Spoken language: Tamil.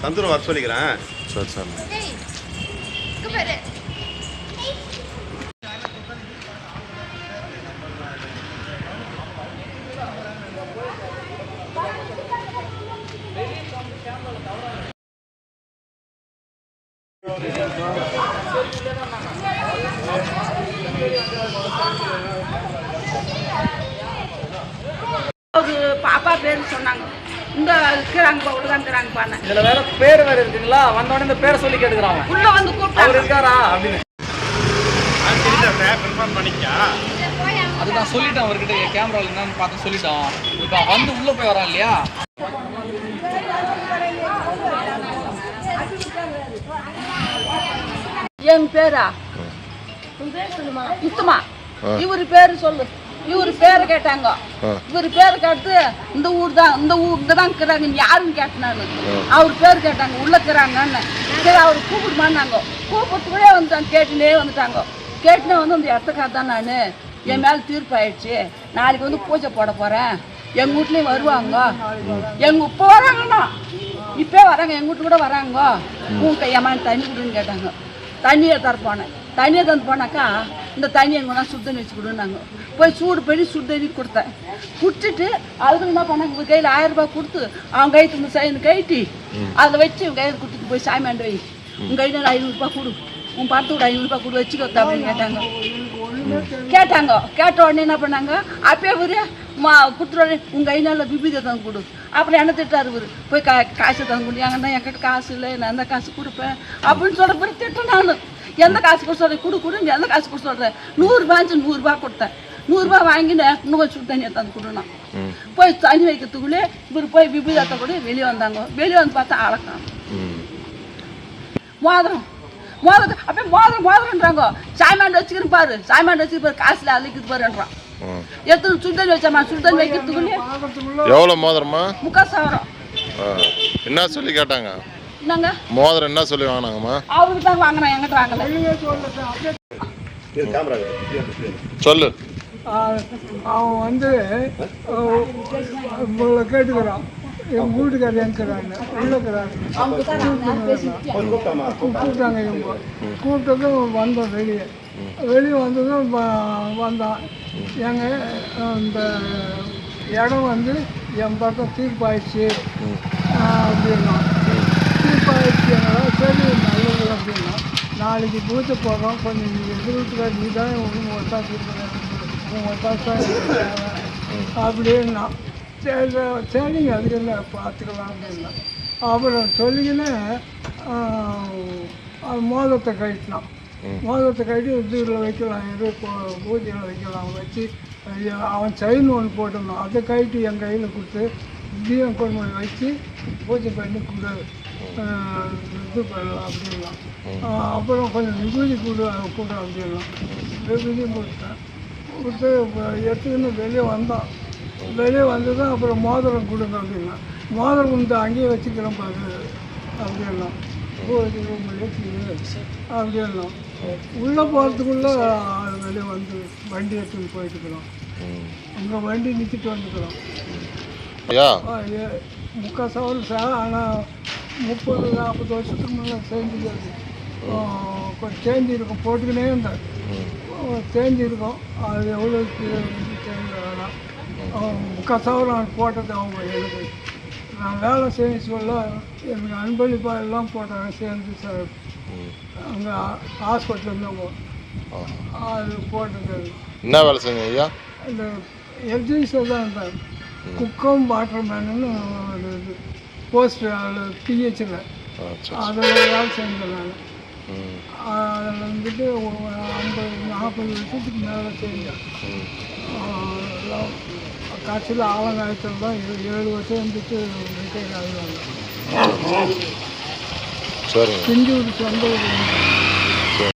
சந்துரம் வர சொல்லிக்கிறேன். சரி சார். பாப்பா பேர் சொன்னாங்க. இந்த இருக்கிறாங்க உள்ளதாங்கிறாங்க. இதுல வேற பேர் வேற இருக்குங்களா? வந்த உடனே இந்த பேரை சொல்லி கேட்டுக்கிறாங்க. உள்ள வந்து கூப்பிட்டாங்க. அவர் இருக்காரா அப்படின்னு. அது நான் சொல்லிட்டேன் அவர்கிட்ட, கேமராவில் என்னன்னு பார்த்து சொல்லிட்டோம். இப்போ வந்து உள்ளே போய் வரான் இல்லையா? என் பேரா முத்துமா. இவரு பேரு சொல்லு. இவரு பேரை கேட்டாங்க. இவரு பேரை கேட்டு இந்த ஊர் தான், இந்த இங்கதான் இருக்கிறாங்க யாருன்னு கேட்டேன். அவர் பேர் கேட்டாங்க. உள்ள இருக்கிறாங்கன்னு. சரி அவர் கூப்பிடுமான்னாங்க. கூப்பிட்டுக்கூடே வந்துட்டாங்க. கேட்டுனே வந்துட்டாங்க. கேட்டுனே வந்து அந்த இடத்துக்காக தான் நான் என் மேலே தீர்ப்பு ஆயிடுச்சு. நாளைக்கு வந்து பூஜை போட போறேன். எங்க வீட்லயும் வருவாங்க. இப்போ வராங்கண்ணா, இப்போ வராங்க. எங்க வீட்டு கூட வராங்க. உன் கையம்மா தண்ணி கொடுன்னு கேட்டாங்க. தண்ணியை தர போனேன். தண்ணியை தந்து போனாக்கா இந்த தண்ணியை எங்கன்னா சுடு தண்ணி வச்சு கொடுன்னாங்க. போய் சூடு பண்ணி சுடு தண்ணி கொடுத்தேன். குடிச்சிட்டு அதுக்கு என்ன பண்ணாங்க, உங்கள் கையில் 1000 ரூபாய் கொடுத்து அவங்க கைத்து இந்த சைன் கைட்டி அதில் வச்சு உங்கள் கையில் கொடுத்துட்டு போய் சாமியாண்டு வை. உங்கள் கையில் 500 ரூபாய் கொடு, உன் படத்தோட 500 ரூபாய் கொடு வச்சுக்கோ அப்படின்னு கேட்டாங்க. கேட்ட உடனே என்ன பண்ணாங்க, அப்பயே ஒரு கொடுத்துருவாரு உங்கள் கையினால் விபீதை தான் கொடு. அப்புறம் என்ன திட்டாரு இவர், போய் காசை தான் கொடு. எங்கன்னா என்கிட்ட காசு இல்லை, நான் எந்த காசு கொடுப்பேன் அப்படின்னு சொல்கிற பிறகு திட்டேன். நான் எந்த காசு கொடுத்து சொல்கிறேன், கொடுன்னு எந்த காசு கொடுத்து சொல்கிறேன். 100 ரூபாய்ச்சு 100 ரூபா கொடுத்தேன். 100 ரூபாய் வாங்கினேன். இன்னும் கொஞ்சம் சுடு தண்ணியை தந்து கொடுணும். போய் தண்ணி வைக்கிறதுக்குள்ளே இவர் போய் விபீதத்தை கூட வெளியே வந்தாங்க. வெளியே வந்து பார்த்தா அழகாம் மோதிரம். மோதிரத்தை அப்படியே மோதிரன்றாங்க. சாய்மாண்டு வச்சுக்கிறேன் பாரு, சாய்மாண்டு வச்சுருப்பாரு, காசுல அழைக்குது பாருன்றான். எத்தனை சுடுதண்ணி வச்சாமா, சுடுதண்ணி வைக்கிறதுக்குள்ளே எவ்வளோ மோதிரமா? 3,000. என்ன சொல்லி கேட்டாங்க? என்னங்க மோதிரம் என்ன சொல்லி வாங்கினாங்கம்மா? அவருக்கு தான் வாங்கினேன், எங்கிட்ட வாங்கல. சொல்லு. அவன் வந்து உங்களை கேட்டுக்கிறான். என் வீட்டுக்காரர் எங்கிறாங்க உள்ளக்கிறாங்க. கூப்பிட்டாங்க. இவங்க கூப்பிட்டதும் வந்தோம். வெளியே வந்ததும் வந்தான். எங்க இந்த இடம் வந்து என் பக்கம் தீர்ப்பாயிடுச்சு அப்படின்னா. தீர்ப்பாயிடுச்சு சரி நல்லது அப்படின்னா. நாளைக்கு பூஜை போடுறோம், கொஞ்சம் எங்கள் வீட்டுக்காரர் நீ தான் ஒத்தாசு ஒத்தாசா அப்படின்னா. சரி சரிங்க அதுக்கு என்ன பார்த்துக்கலாம் அப்படின்னா. அப்புறம் சொல்லிக்கின்னு மோதிரத்தை கட்டினான். மோதிரத்தை கட்டி இதில் வைக்கலாம், எது பூஜையில் வைக்கலாம் வச்சு. அவன் செயின் ஒன்று போட்டிருந்தான். அதை கட்டி என் கையில் கொடுத்து தீபம் கொண்டு வச்சு பூஜை பண்ணி கொடு இது பண்ணலாம் அப்படின்லாம். அப்புறம் கொஞ்சம் விபூதி கொடு அப்படின்லாம். விபூதியும் கொடுத்தேன். கொடுத்து எடுத்துக்கின்னு வெளியே வந்தான். வெளியே வந்து தான் அப்புறம் மோதிரம் கொடுங்க அப்படின்னா. மோதிரம் கொடுத்து அங்கேயே வச்சுக்கிறோம் பாரு அப்படின்லாம். பூஜை ரூம்லேயே அப்படின்லாம். உள்ளே போகிறதுக்குள்ளே வெளியே வந்து வண்டி எடுத்துன்னு போயிட்டுக்கிறோம். அங்கே வண்டி நிறுத்திட்டு வந்துக்கிறோம். 3,000 சார். ஆனால் 30-40 வருஷத்துக்கு முன்னே செஞ்சுது. கொஞ்சம் சேஞ்ச் இருக்கும், போட்டுக்கினே இருந்தேன். சேஞ்ச் இருக்கும். அது எவ்வளோ சேஞ்ச் வேணாம். 3,000 போட்டது அவங்க எனக்கு. நான் வேலை செய்ய சொல்ல எனக்கு அன்பளிப்பாக எல்லாம் போட்டாங்க சேர்ந்து சார். அங்கே ஹாஸ்பிட்டலேருந்து அது போட்டது. என்ன வேலை செஞ்சீங்க ஐயா? இந்த எல்ஜிஸில் தான் இருந்தேன். குக்கம் வாட்டர் மேனு இது போஸ்ட் அதில் பிஹெச்சில் அதில் வேலை செஞ்சேன் நான். அதில் வந்துட்டு 50-40 வருஷத்துக்கு மேலே செஞ்சேன். கட்சியில் ஆலங்காயத்தில் தான் 7 வருஷம் வந்துட்டு ரிட்டையர் ஆகுவாங்க. சரி. செஞ்சு சொந்த